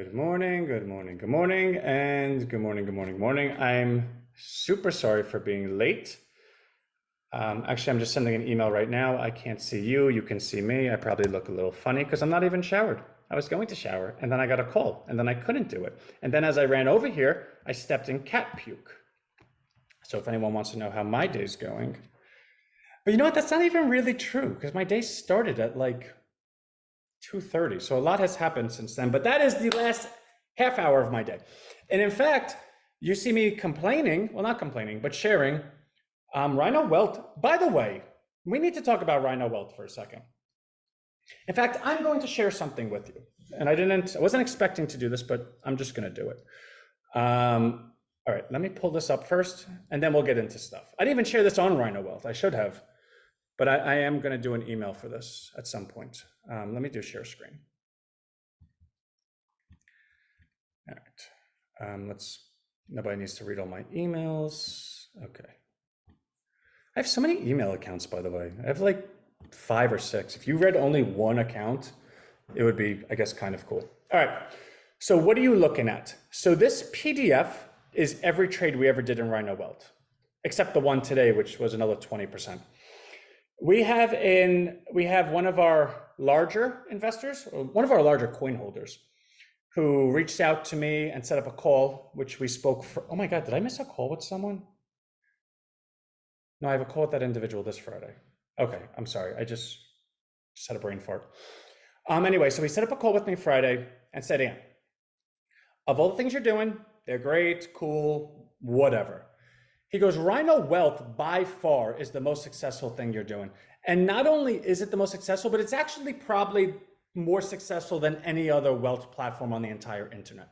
Good morning, good morning, good morning, and good morning, good morning, good morning. I'm super sorry for being late. Actually, I'm just sending an email right now. I can't see you. You can see me. I probably look a little funny because I'm not even showered. I was going to shower and then I got a call and then I couldn't do it. And then as I ran over here, I stepped in cat puke. So if anyone wants to know how my day's going. But you know what? That's not even really true because my day started at like 2:30. So a lot has happened since then, but that is the last half hour of my day. And in fact, you see me complaining, well, not complaining, but sharing Rhino Welt. By the way, we need to talk about Rhino Welt for a second. In fact, I'm going to share something with you. And I wasn't expecting to do this, but I'm just going to do it. All right, let me pull this up first, and then we'll get into stuff. I didn't even share this on Rhino Welt. I should have. But I am going to do an email for this at some point. Let me do share screen. All right. Nobody needs to read all my emails. Okay. I have so many email accounts, by the way. I have like 5 or 6. If you read only one account, it would be, I guess, kind of cool. All right. So what are you looking at? So this PDF is every trade we ever did in Rhino Welt, except the one today, which was another 20%. We have one of our larger investors, or one of our larger coin holders, who reached out to me and set up a call, which we spoke for. Oh my God, did I miss a call with someone? No, I have a call with that individual this Friday. Okay, I'm sorry. I just had a brain fart. Anyway, so he set up a call with me Friday and said, Ian, of all the things you're doing, they're great, cool, whatever. He goes, Rhino Welt by far is the most successful thing you're doing. And not only is it the most successful, but it's actually probably more successful than any other wealth platform on the entire internet.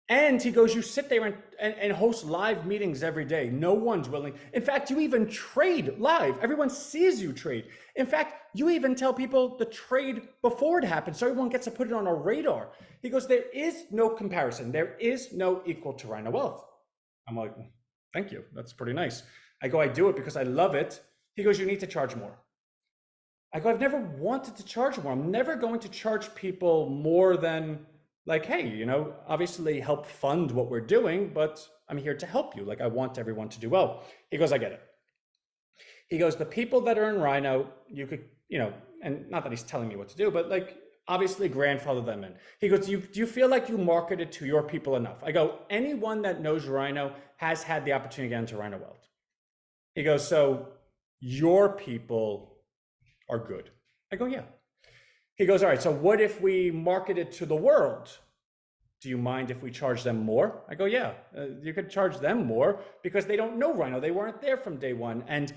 And he goes, you sit there and host live meetings every day. No one's willing. In fact, you even trade live. Everyone sees you trade. In fact, you even tell people the trade before it happens so everyone gets to put it on a radar. He goes, there is no comparison. There is no equal to Rhino Wealth. I'm like, thank you. That's pretty nice. I go, I do it because I love it. He goes, you need to charge more. I go, I've never wanted to charge more. I'm never going to charge people more than like, hey, obviously help fund what we're doing, but I'm here to help you. Like, I want everyone to do well. He goes, I get it. He goes, the people that are in Rhino, you could, and not that he's telling me what to do, but like, obviously grandfather them in. He goes, do you feel like you marketed to your people enough? I go, anyone that knows Rhino has had the opportunity to get into Rhino Welt. He goes, so your people are good. I go, yeah. He goes, all right, so what if we market it to the world? Do you mind if we charge them more? I go, yeah, you could charge them more because they don't know Rhino. They weren't there from day one. And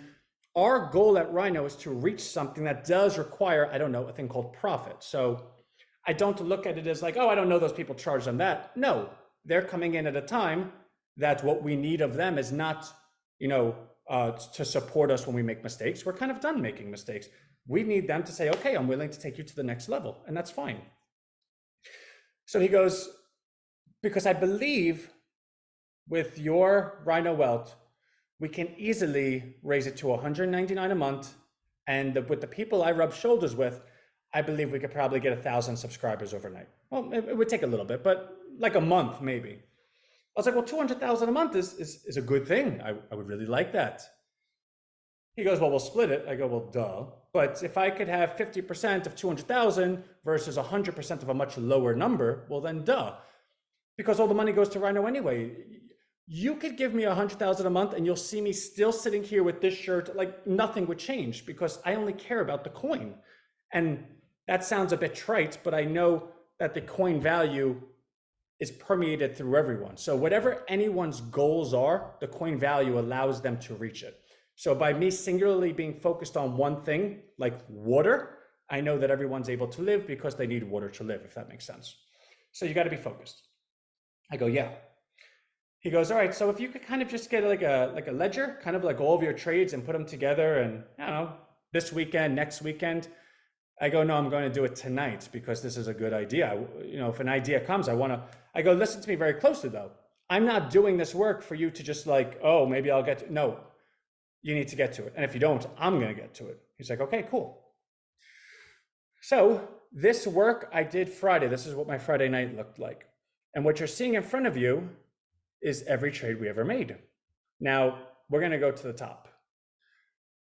our goal at Rhino is to reach something that does require, I don't know, a thing called profit. So I don't look at it as like, oh, I don't know those people, charge them that. No, they're coming in at a time that what we need of them is not, to support us when we make mistakes. We're kind of done making mistakes. We need them to say, okay, I'm willing to take you to the next level, and that's fine. So he goes, because I believe with your Rhino Welt, we can easily raise it to $199 a month. And with the people I rub shoulders with, I believe we could probably get 1,000 subscribers overnight. Well, it would take a little bit, but like a month, maybe. I was like, well, 200,000 a month is a good thing. I would really like that. He goes, well, we'll split it. I go, well, duh. But if I could have 50% of 200,000 versus 100% of a much lower number, well, then duh. Because all the money goes to Rhino anyway. You could give me 100,000 a month and you'll see me still sitting here with this shirt, like nothing would change because I only care about the coin. And that sounds a bit trite, but I know that the coin value is permeated through everyone. So whatever anyone's goals are, the coin value allows them to reach it. So by me singularly being focused on one thing, like water, I know that everyone's able to live because they need water to live, if that makes sense. So you got to be focused. I go, yeah. He goes, all right, so if you could kind of just get like a ledger, kind of like all of your trades and put them together and, I don't know, this weekend, next weekend. I go, no, I'm going to do it tonight because this is a good idea. If an idea comes, I go, listen to me very closely though. I'm not doing this work for you to just like, oh, maybe I'll get to, no, you need to get to it. And if you don't, I'm going to get to it. He's like, okay, cool. So this work I did Friday. This is what my Friday night looked like. And what you're seeing in front of you is every trade we ever made. Now, we're going to go to the top.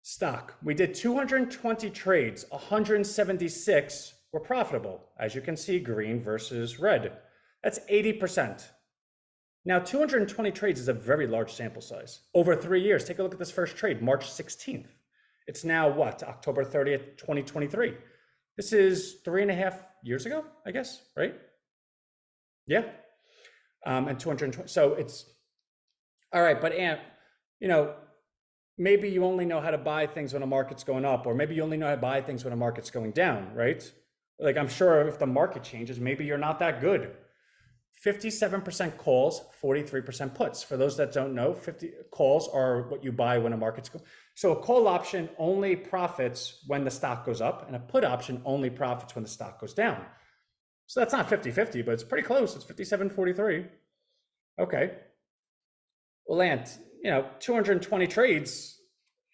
Stock. We did 220 trades, 176 were profitable. As you can see, green versus red. That's 80%. Now, 220 trades is a very large sample size. Over 3 years, take a look at this first trade, March 16th. It's now what, October 30th, 2023. This is 3.5 years ago, I guess, right? Yeah. And 220, so it's, all right, but Ant, you know, maybe you only know how to buy things when a market's going up, or maybe you only know how to buy things when a market's going down, right? Like, I'm sure if the market changes, maybe you're not that good. 57% calls, 43% puts. For those that don't know, 50 calls are what you buy when a market's going. So a call option only profits when the stock goes up, and a put option only profits when the stock goes down. So that's not 50-50, but it's pretty close. It's 57-43. Okay. Well, Ant, 220 trades.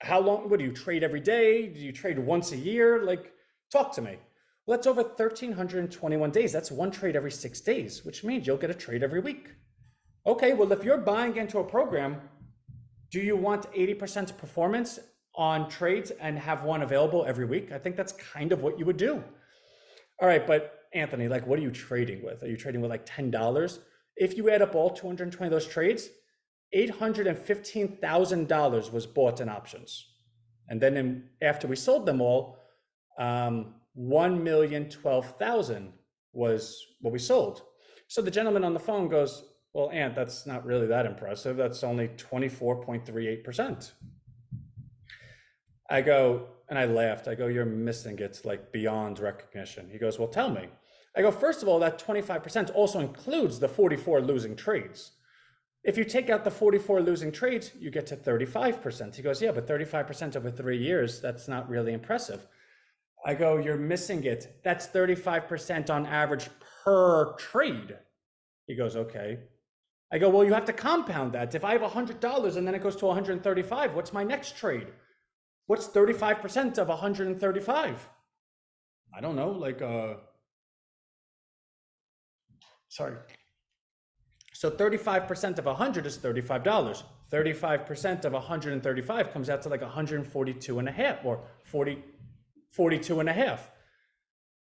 How long? What do you trade every day? Do you trade once a year? Like, talk to me. Well, that's over 1,321 days. That's one trade every 6 days, which means you'll get a trade every week. Okay, well, if you're buying into a program, do you want 80% performance on trades and have one available every week? I think that's kind of what you would do. All right, but Anthony, like, what are you trading with? Are you trading with like $10? If you add up all 220 of those trades, $815,000 was bought in options. And then after we sold them all, 1,012,000 was what we sold. So the gentleman on the phone goes, well, Ant, that's not really that impressive. That's only 24.38%. I go, and I laughed. I go, you're missing it like beyond recognition. He goes, well, tell me. I go, first of all, that 25% also includes the 44 losing trades. If you take out the 44 losing trades, you get to 35%. He goes, yeah, but 35% over 3 years, that's not really impressive. I go, you're missing it. That's 35% on average per trade. He goes, okay. I go, well, you have to compound that. If I have $100 and then it goes to 135, what's my next trade? What's 35% of 135? I don't know, like, sorry. So 35% of 100 is $35. 35% of 135 comes out to like 142 and a half, or 42 and a half.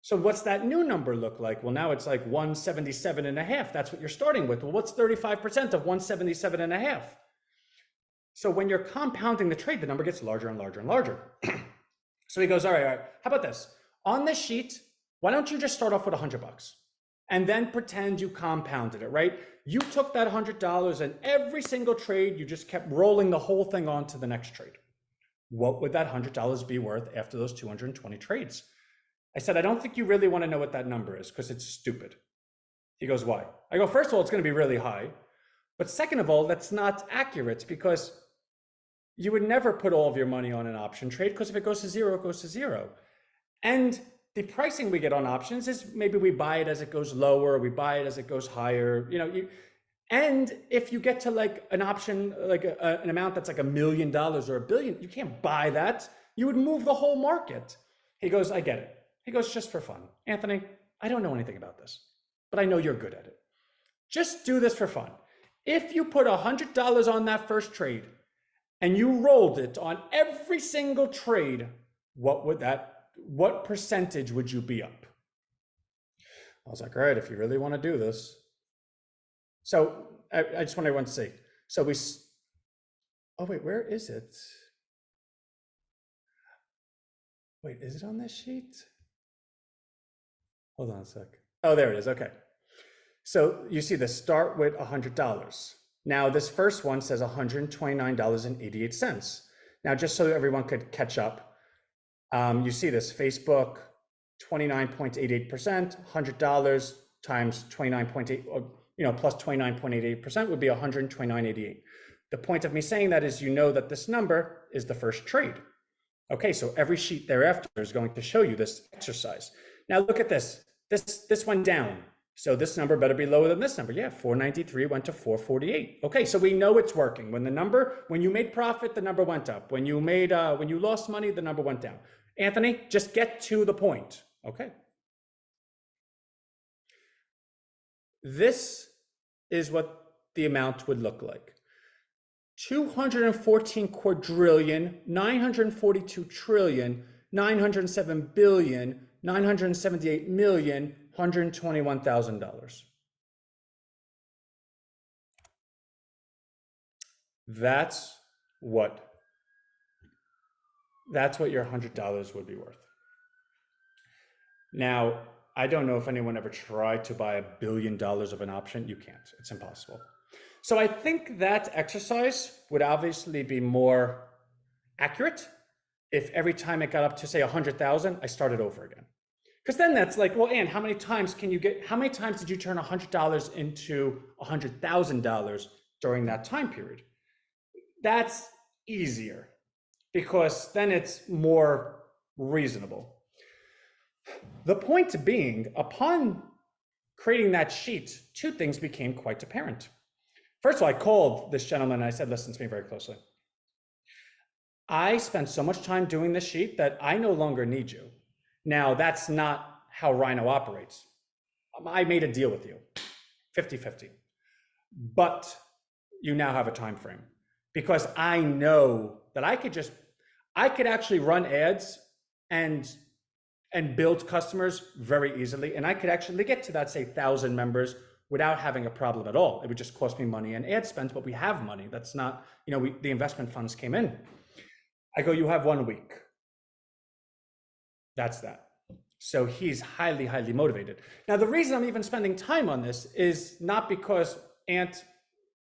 So what's that new number look like? Well, now it's like 177 and a half. That's what you're starting with. Well, what's 35% of 177 and a half? So when you're compounding the trade, the number gets larger and larger and larger. So he goes, all right, how about this? On this sheet, why don't you just start off with $100 and then pretend you compounded it, right? You took that $100 and every single trade, you just kept rolling the whole thing on to the next trade. What would that $100 be worth after those 220 trades? I said, I don't think you really want to know what that number is because it's stupid. He goes, why? I go, first of all, it's going to be really high. But second of all, that's not accurate because you would never put all of your money on an option trade because if it goes to zero, it goes to zero. And the pricing we get on options is maybe we buy it as it goes lower, we buy it as it goes higher, and if you get to like an option, like an amount that's like $1 million or $1 billion, you can't buy that. You would move the whole market. He goes, I get it. He goes, just for fun. Anthony, I don't know anything about this, but I know you're good at it. Just do this for fun. If you put $100 on that first trade and you rolled it on every single trade, what percentage would you be up? I was like, all right, if you really want to do this. So I just want everyone to see. So oh wait, where is it? Wait, is it on this sheet? Hold on a sec. Oh, there it is, okay. So you see the start with $100. Now this first one says $129.88. Now just so everyone could catch up, you see this Facebook, 29.88%, $100 times 29.8, plus 29.88% would be 129.88. The point of me saying that is that this number is the first trade. Okay, so every sheet thereafter is going to show you this exercise. Now look at this. This went down. So this number better be lower than this number. Yeah, 493 went to 448. Okay, so we know it's working. When you made profit, the number went up. When you lost money, the number went down. Anthony, just get to the point. Okay. this is what the amount would look like. 214 quadrillion, 942 trillion, 907 billion, 978 million, $121,000. That's what your $100 would be worth. Now, I don't know if anyone ever tried to buy $1 billion of an option. You can't. It's impossible. So I think that exercise would obviously be more accurate if every time it got up to say 100,000, I started over again. Because then that's like, well, Ann, how many times did you turn $100 into $100,000 during that time period? That's easier because then it's more reasonable. The point being, upon creating that sheet, two things became quite apparent. First of all, I called this gentleman and I said, listen to me very closely. I spent so much time doing this sheet that I no longer need you. Now, that's not how Rhino operates. I made a deal with you, 50-50. But you now have a time frame because I know that I could actually run ads and build customers very easily. And I could actually get to that, say, 1,000 members without having a problem at all. It would just cost me money and ad spend, but we have money. That's not, the investment funds came in. I go, you have 1 week. That's that. So he's highly, highly motivated. Now, the reason I'm even spending time on this is not because Ant,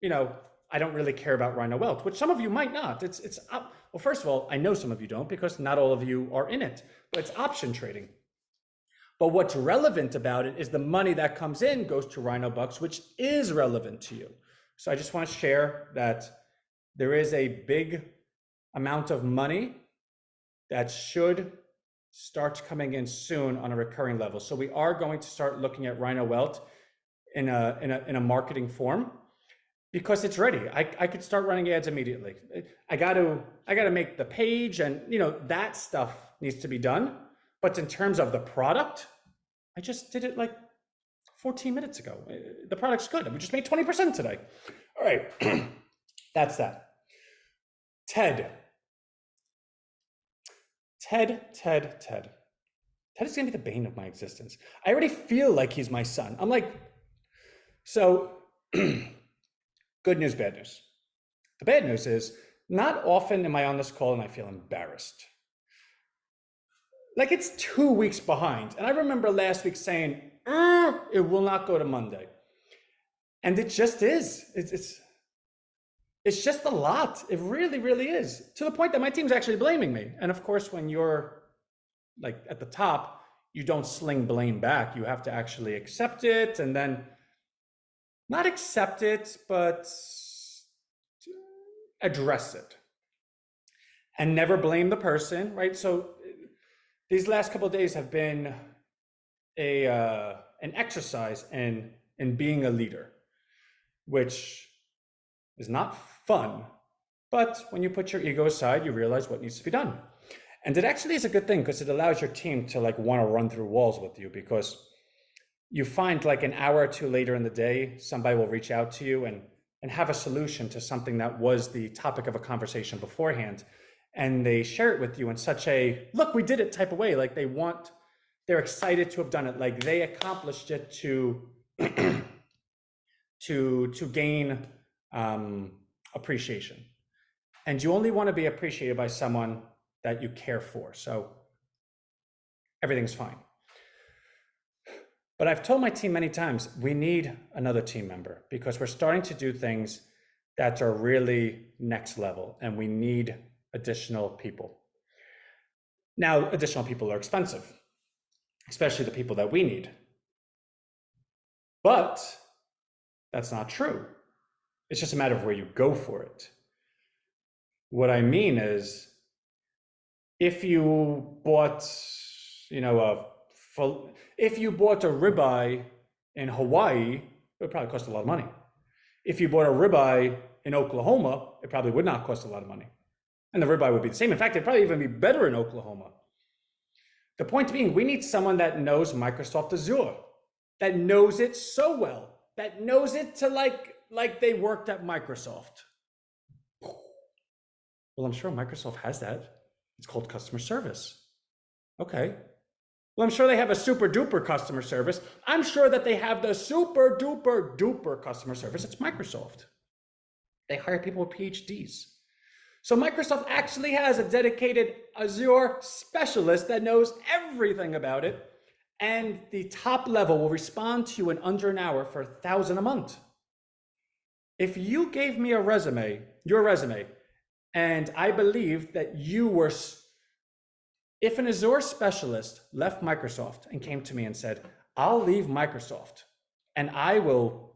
I don't really care about Rhino Wealth, which some of you might not. Well, first of all, I know some of you don't because not all of you are in it, but it's option trading. But what's relevant about it is the money that comes in goes to Rhino Bucks, which is relevant to you. So I just want to share that there is a big amount of money that should start coming in soon on a recurring level. So we are going to start looking at Rhino Wealth in a marketing form because it's ready. I could start running ads immediately. I got to make the page and that stuff needs to be done. But in terms of the product, I just did it like 14 minutes ago. The product's good. We just made 20% today. All right, that's that. Ted is gonna be the bane of my existence. I already feel like he's my son. I'm like, so good news, bad news. The bad news is not often am I on this call and I feel embarrassed. Like it's 2 weeks behind. And I remember last week saying, it will not go to Monday. And it just is. It's just a lot. It really, really is. To the point that my team's actually blaming me. And of course, when you're like at the top, you don't sling blame back. You have to actually accept it and then not accept it, but address it. And never blame the person, right? So these last couple of days have been an exercise in being a leader, which is not fun, but when you put your ego aside, you realize what needs to be done. And it actually is a good thing because it allows your team to like want to run through walls with you because you find like an hour or two later in the day, somebody will reach out to you and have a solution to something that was the topic of a conversation beforehand. And they share it with you in such a, look, we did it type of way. Like they're excited to have done it. Like they accomplished it to gain appreciation. And you only want to be appreciated by someone that you care for. So everything's fine. But I've told my team many times, we need another team member because we're starting to do things that are really next level and we need additional people. Now, additional people are expensive, especially the people that we need. But that's not true. It's just a matter of where you go for it. What I mean is, if you bought, if you bought a ribeye in Hawaii, it would probably cost a lot of money. If you bought a ribeye in Oklahoma, it probably would not cost a lot of money. And the ribeye would be the same. In fact, it'd probably even be better in Oklahoma. The point being, we need someone that knows Microsoft Azure, that knows it so well, that knows it to like they worked at Microsoft. Well, I'm sure Microsoft has that. It's called customer service. Okay. Well, I'm sure they have a super duper customer service. I'm sure that they have the super duper duper customer service. It's Microsoft. They hire people with PhDs. So Microsoft actually has a dedicated Azure specialist that knows everything about it. And the top level will respond to you in under an hour for $1,000 a month. If you gave me a resume, your resume, and I believe that you were, if an Azure specialist left Microsoft and came to me and said, I'll leave Microsoft and I will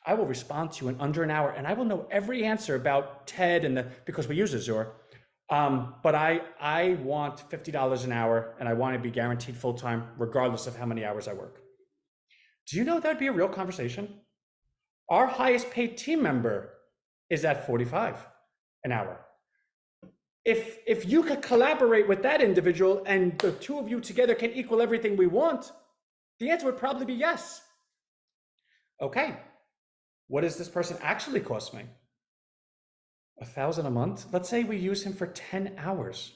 respond to you in under an hour and I will know every answer about TED because we use Azure. But I want $50 an hour and I want to be guaranteed full-time regardless of how many hours I work. Do you know that'd be a real conversation? Our highest paid team member is at 45 an hour. If you could collaborate with that individual and the two of you together can equal everything we want, the answer would probably be yes. Okay, what does this person actually cost me? $1,000 a month? Let's say we use him for 10 hours.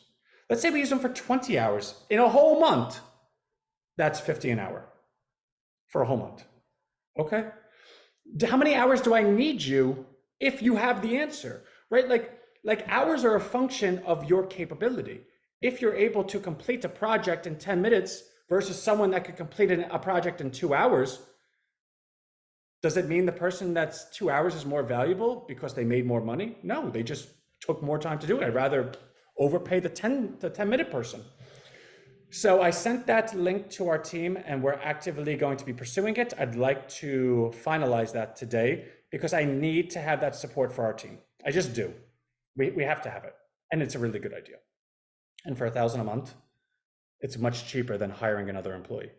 Let's say we use him for 20 hours in a whole month. That's $50 an hour for a whole month. Okay. How many hours do I need you if you have the answer, right? Like hours are a function of your capability. If you're able to complete a project in 10 minutes versus someone that could complete a project in 2 hours, does it mean the person that's 2 hours is more valuable because they made more money? No, they just took more time to do it. I'd rather overpay the 10-minute person. So I sent that link to our team and we're actively going to be pursuing it. I'd like to finalize that today because I need to have that support for our team. I just do. We have to have it. And it's a really good idea. And for $1,000 a month, it's much cheaper than hiring another employee.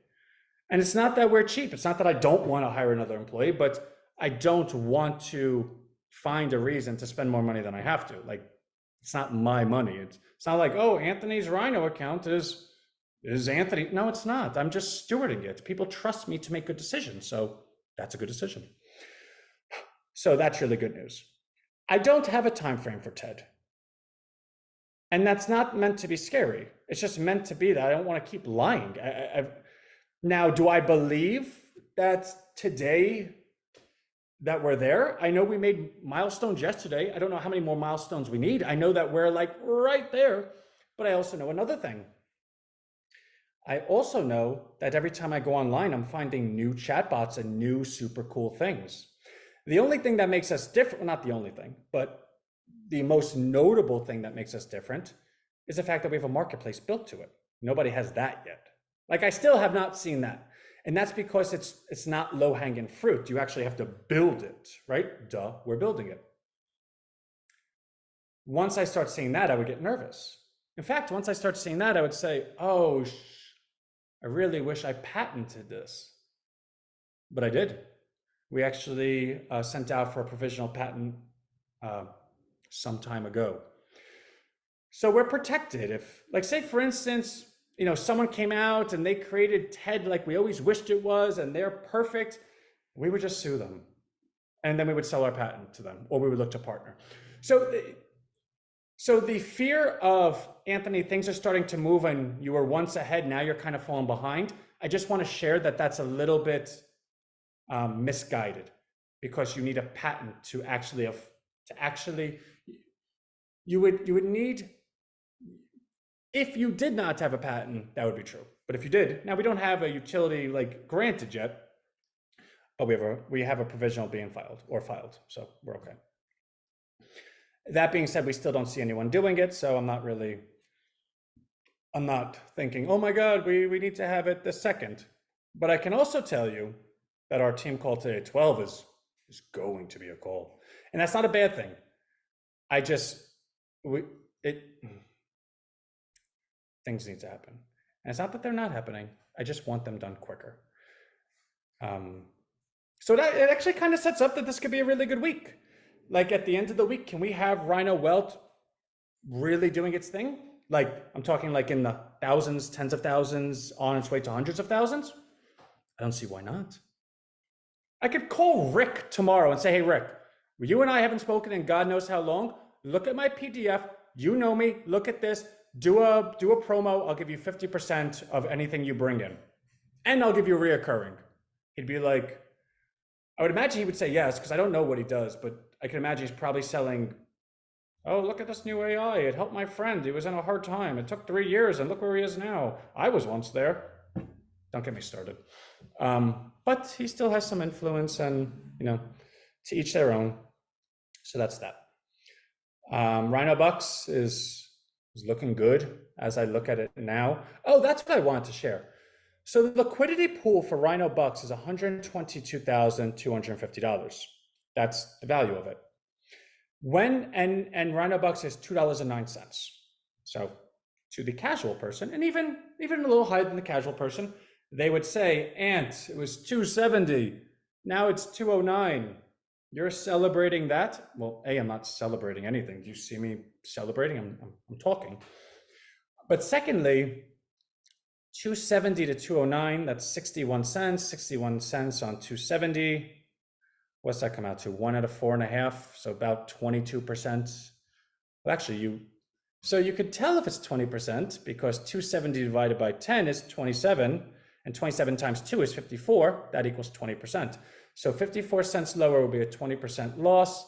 And it's not that we're cheap. It's not that I don't want to hire another employee, but I don't want to find a reason to spend more money than I have to. Like, it's not my money. It's not like, oh, Anthony's Rhino account is Anthony. No, it's not. I'm just stewarding it. People trust me to make good decisions. So that's a good decision. So that's really good news. I don't have a time frame for TED. And that's not meant to be scary. It's just meant to be that I don't want to keep lying. Now, do I believe that today that we're there? I know we made milestones yesterday. I don't know how many more milestones we need. I know that we're like right there, but I also know another thing. I also know that every time I go online, I'm finding new chatbots and new super cool things. The only thing that makes us different, well, not the only thing, but the most notable thing that makes us different is the fact that we have a marketplace built to it. Nobody has that yet. Like, I still have not seen that. And that's because it's not low-hanging fruit. You actually have to build it, right? Duh, we're building it. Once I start seeing that, I would get nervous. In fact, once I start seeing that, I would say, oh, I really wish I patented this. But I did. We actually sent out for a provisional patent some time ago. So we're protected. If, like, say, for instance, you know, someone came out and they created TED like we always wished it was, and they're perfect, we would just sue them. And then we would sell our patent to them, or we would look to partner. So the fear of, Anthony, things are starting to move and you were once ahead, now you're kind of falling behind. I just want to share that that's a little bit misguided, because you need a patent to actually, you would need, if you did not have a patent, that would be true. But if you did, now we don't have a utility like granted yet, but we have a provisional being filed, so we're okay. That being said, we still don't see anyone doing it, so I'm not thinking, oh my God, we need to have it this second. But I can also tell you that our team call today at 12 is going to be a call. And that's not a bad thing. Things need to happen. And it's not that they're not happening. I just want them done quicker. So that it actually kind of sets up that this could be a really good week. Like, at the end of the week, can we have Rhino Welt really doing its thing? Like, I'm talking like in the thousands, tens of thousands, on its way to hundreds of thousands? I don't see why not. I could call Rick tomorrow and say, hey, Rick, you and I haven't spoken in God knows how long. Look at my PDF. You know me. Look at this. Do a promo. I'll give you 50% of anything you bring in. And I'll give you reoccurring. He'd be like, I would imagine he would say yes, because I don't know what he does, but I can imagine he's probably selling, oh, look at this new AI. It helped my friend. He was in a hard time. It took 3 years, and look where he is now. I was once there. Don't get me started. But he still has some influence, and, to each their own. So that's that. Rhino Bucks is looking good as I look at it now. Oh, that's what I wanted to share. So the liquidity pool for Rhino Bucks is $122,250. That's the value of it. And Rhino Bucks is $2.09. So to the casual person, and even a little higher than the casual person, they would say, Ant, it was 270. Now it's 209. You're celebrating that? Well, A, I'm not celebrating anything. Do you see me celebrating? I'm talking. But secondly, 270 to 209, that's 61 cents. 61 cents on 270. What's that come out to? 1 out of 4.5, so about 22%. Well, actually, so you could tell if it's 20% because 270 divided by 10 is 27, and 27 times 2 is 54. That equals 20%. So 54 cents lower will be a 20% loss,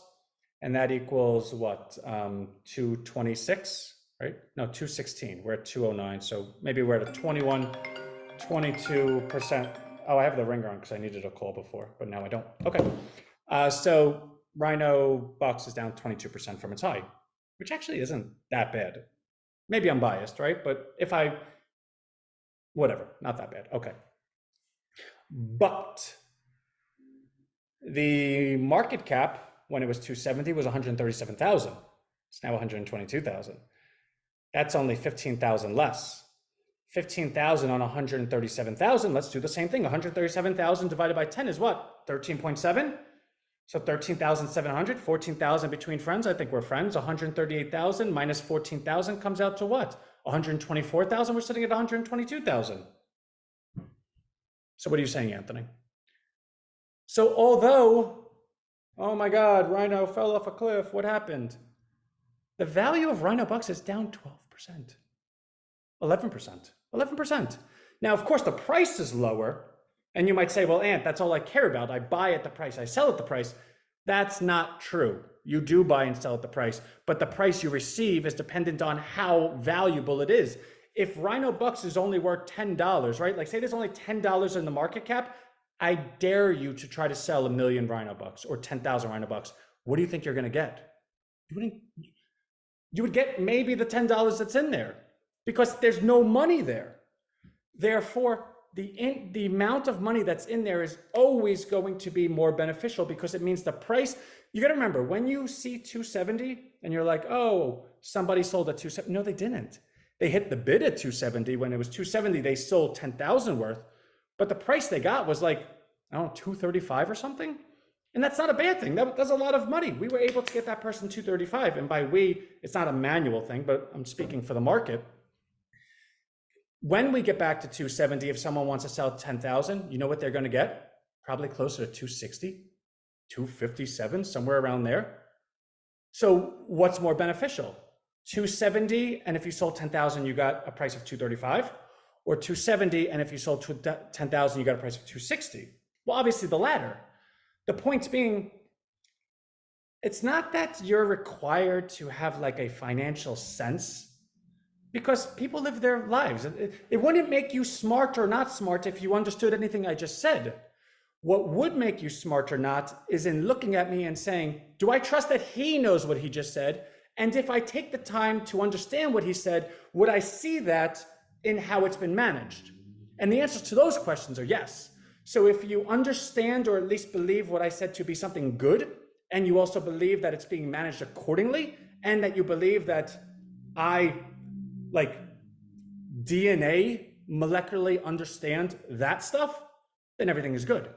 and that equals what? 226, right? No, 216. We're at 209, so maybe we're at a 22%. Oh, I have the ringer on because I needed a call before, but now I don't. Okay. So Rhino Bucks is down 22% from its high, which actually isn't that bad. Maybe I'm biased, right? But whatever, not that bad. Okay. But the market cap when it was 270 was 137,000. It's now 122,000. That's only 15,000 less. 15,000 on 137,000. Let's do the same thing. 137,000 divided by 10 is what? 13.7? So 13,700, 14,000 between friends. I think we're friends. 138,000 minus 14,000 comes out to what? 124,000. We're sitting at 122,000. So what are you saying, Anthony? So although, oh my God, Rhino fell off a cliff, what happened? The value of Rhino Bucks is down 12%, 11%, 11%. Now, of course, the price is lower. And you might say, well, Ant, that's all I care about. I buy at the price, I sell at the price. That's not true. You do buy and sell at the price, but the price you receive is dependent on how valuable it is. If Rhino Bucks is only worth $10, right? Like say there's only $10 in the market cap, I dare you to try to sell 1 million Rhino Bucks or 10,000 Rhino Bucks. What do you think you're gonna get? You would get maybe the $10 that's in there because there's no money there. Therefore, the amount of money that's in there is always going to be more beneficial because it means the price. You got to remember when you see 270 and you're like, oh, somebody sold at 270. No, they didn't. They hit the bid at 270. When it was 270, they sold 10,000 worth, but the price they got was like, I don't know, 235 or something. And that's not a bad thing. That's a lot of money. We were able to get that person 235. And by we, it's not a manual thing, but I'm speaking for the market. When we get back to 270, if someone wants to sell 10,000, you know what they're going to get? Probably closer to 260, 257, somewhere around there. So what's more beneficial? 270, and if you sold 10,000, you got a price of 235, or 270, and if you sold 10,000, you got a price of 260. Well, obviously the latter. The point being, it's not that you're required to have like a financial sense because people live their lives. It wouldn't make you smart or not smart if you understood anything I just said. What would make you smart or not is in looking at me and saying, do I trust that he knows what he just said? And if I take the time to understand what he said, would I see that in how it's been managed? And the answers to those questions are yes. So if you understand or at least believe what I said to be something good, and you also believe that it's being managed accordingly, and that you believe that I like DNA molecularly understand that stuff, then everything is good.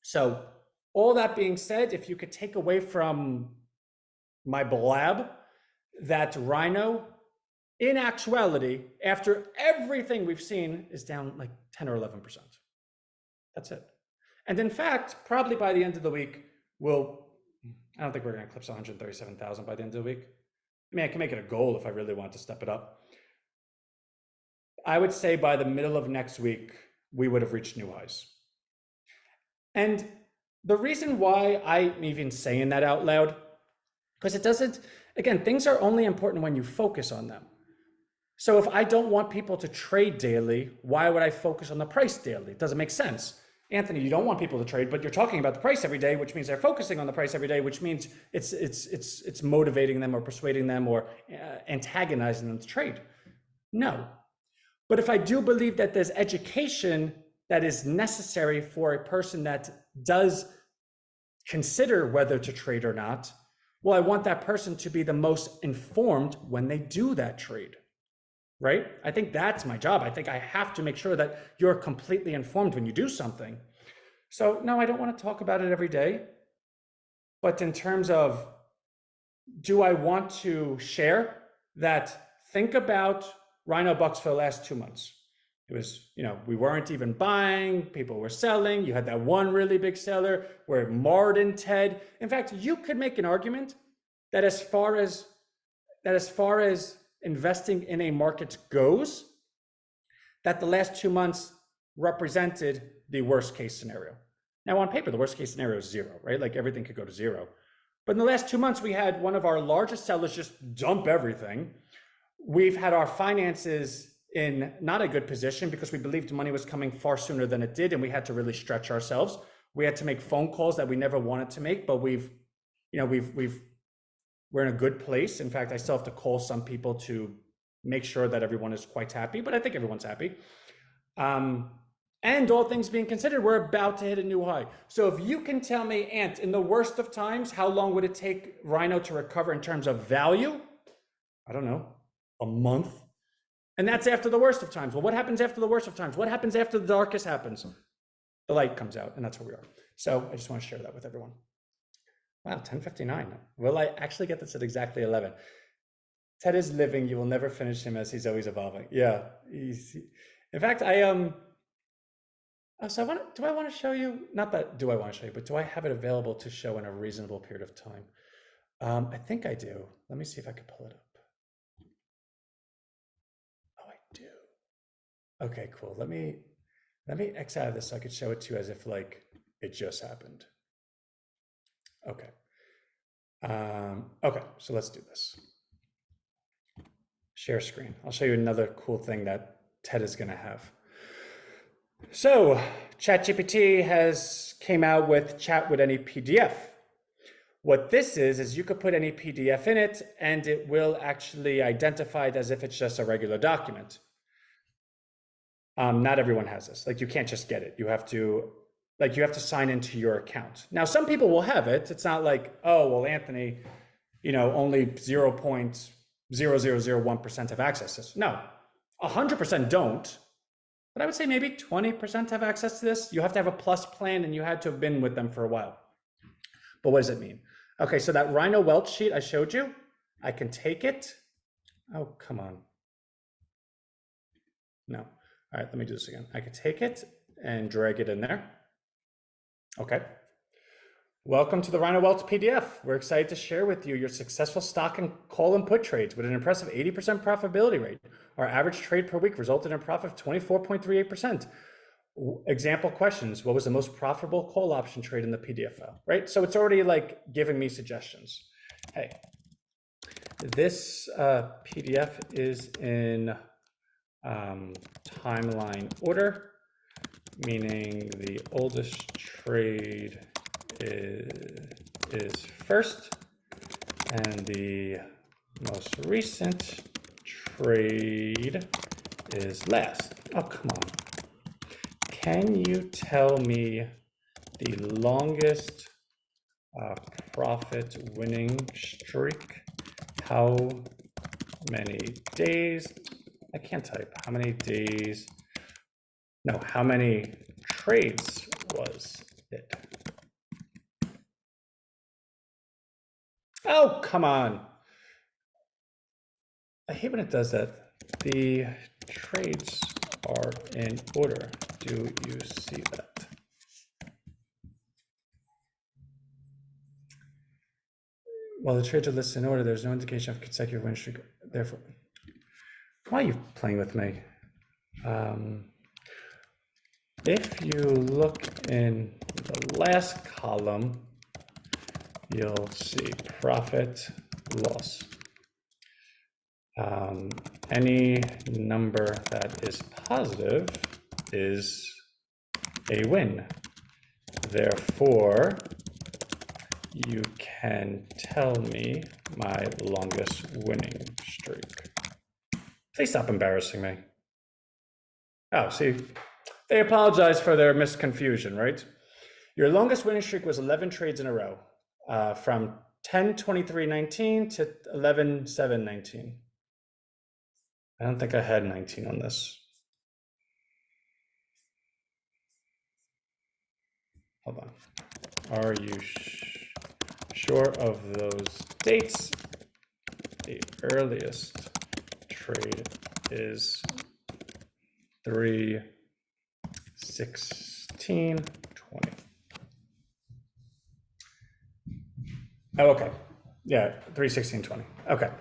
So all that being said, if you could take away from my blab that Rhino, in actuality, after everything we've seen, is down like 10 or 11%. That's it. And in fact, probably by the end of the week, I don't think we're going to eclipse 137,000 by the end of the week. I mean, I can make it a goal if I really want to step it up. I would say by the middle of next week, we would have reached new highs. And the reason why I'm even saying that out loud, because it doesn't, again, things are only important when you focus on them. So if I don't want people to trade daily, why would I focus on the price daily? It doesn't make sense. Anthony, you don't want people to trade, but you're talking about the price every day, which means they're focusing on the price every day, which means it's motivating them or persuading them or antagonizing them to trade. No. But if I do believe that there's education that is necessary for a person that does consider whether to trade or not, well, I want that person to be the most informed when they do that trade, right? I think that's my job. I think I have to make sure that you're completely informed when you do something. So no, I don't want to talk about it every day. But in terms of, do I want to share that? Think about Rhino bucks for the last 2 months. It was, we weren't even buying, people were selling. You had that one really big seller where Martin, Ted. In fact, you could make an argument that as far as investing in a market goes, that the last 2 months represented the worst case scenario. Now on paper, the worst case scenario is zero, right? Like everything could go to zero. But in the last 2 months, we had one of our largest sellers just dump everything. We've had our finances in not a good position because we believed money was coming far sooner than it did, and we had to really stretch ourselves. We had to make phone calls that we never wanted to make, but we're in a good place. In fact, I still have to call some people to make sure that everyone is quite happy, but I think everyone's happy. And all things being considered, we're about to hit a new high. So if you can tell me, Ant, in the worst of times, how long would it take Rhino to recover in terms of value? I don't know, a month. And that's after the worst of times. Well, what happens after the worst of times? What happens after the darkest happens? The light comes out, and that's where we are. So I just want to share that with everyone. Wow, 10:59. Will I actually get this at exactly 11? Ted is living. You will never finish him as he's always evolving. Yeah. In fact, do I want to show you? Not that do I want to show you, but do I have it available to show in a reasonable period of time? I think I do. Let me see if I can pull it up. Oh, I do. Okay, cool. Let me X out of this so I could show it to you as if like it just happened. Okay. Okay, so let's do this. Share screen. I'll show you another cool thing that Ted is going to have. So ChatGPT came out with chat with any PDF. What this is you could put any PDF in it and it will actually identify it as if it's just a regular document. Not everyone has this. Like you can't just get it. You have to sign into your account. Now, some people will have it. It's not like, oh, well, Anthony, only 0.0001% have access to this. No, 100% don't. But I would say maybe 20% have access to this. You have to have a plus plan and you had to have been with them for a while. But what does it mean? Okay, so that Rhino Welch sheet I showed you, I can take it. Oh, come on. No. All right, let me do this again. I can take it and drag it in there. Okay. Welcome to the Rhino Welch PDF. We're excited to share with you your successful stock and call and put trades with an impressive 80% profitability rate. Our average trade per week resulted in a profit of 24.38%. Example questions. What was the most profitable call option trade in the PDF file, right? So it's already like giving me suggestions. Hey, this PDF is in timeline order, meaning the oldest trade is first and the most recent trade is last. Oh, come on. Can you tell me the longest profit winning streak? How many days? I can't type. How many days? No, how many trades was it? Oh, come on. I hate when it does that. The trades are in order. Do you see that? while the trades are listed in order, there's no indication of consecutive win streak. Therefore, why are you playing with me? If you look in the last column, you'll see profit, loss. Any number that is positive is a win. Therefore, you can tell me my longest winning streak. Please stop embarrassing me. Oh, see, they apologize for their misconfusion, right? Your longest winning streak was 11 trades in a row, from 10-23-19 to 11-7-19. I don't think I had 19 on this. Hold on. Are you sure of those dates? The earliest trade is 3/16/20. Oh, okay. Yeah, 3/16/20. Okay.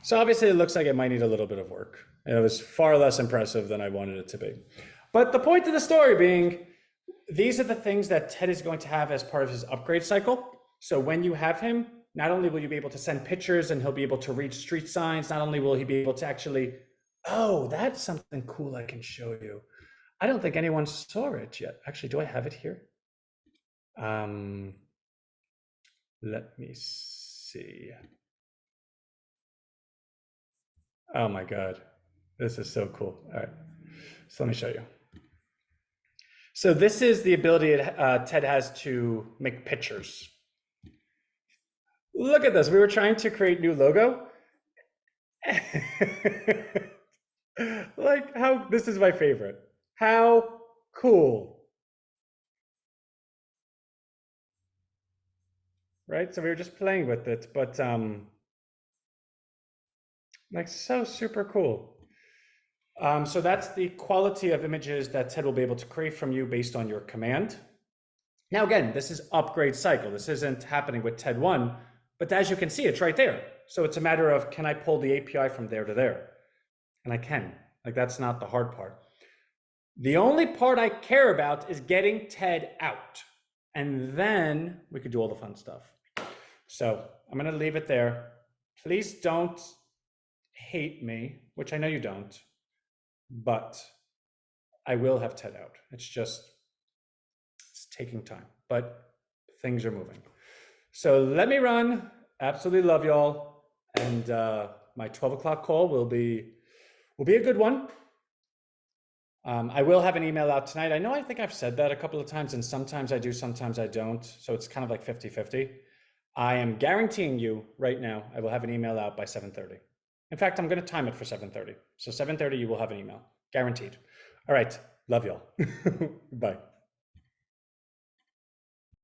So obviously it looks like it might need a little bit of work. It was far less impressive than I wanted it to be. But the point of the story being, these are the things that Ted is going to have as part of his upgrade cycle. So when you have him, not only will you be able to send pictures and he'll be able to read street signs, not only will he be able to actually, oh, that's something cool I can show you. I don't think anyone saw it yet. Actually, do I have it here? Let me see. Oh my God, this is so cool. All right, so let me show you. So this is the ability Ted has to make pictures. Look at this. We were trying to create new logo. Like how, this is my favorite. How cool. Right? So we were just playing with it, but like so super cool. So that's the quality of images that Ted will be able to create from you based on your command. Now, again, this is upgrade cycle. This isn't happening with TED 1, but as you can see, it's right there. So it's a matter of, can I pull the API from there to there? And I can. Like, that's not the hard part. The only part I care about is getting TED out. And then we could do all the fun stuff. So I'm going to leave it there. Please don't hate me, which I know you don't, but I will have TED out. It's just, it's taking time, but things are moving. So let me run. Absolutely love y'all. And my 12 o'clock call will be a good one. I will have an email out tonight. I think I've said that a couple of times, and sometimes I do, sometimes I don't. So it's kind of like 50-50. I am guaranteeing you right now, I will have an email out by 7:30. In fact, I'm going to time it for 7:30. So 7:30, you will have an email, guaranteed. All right. Love y'all. Bye.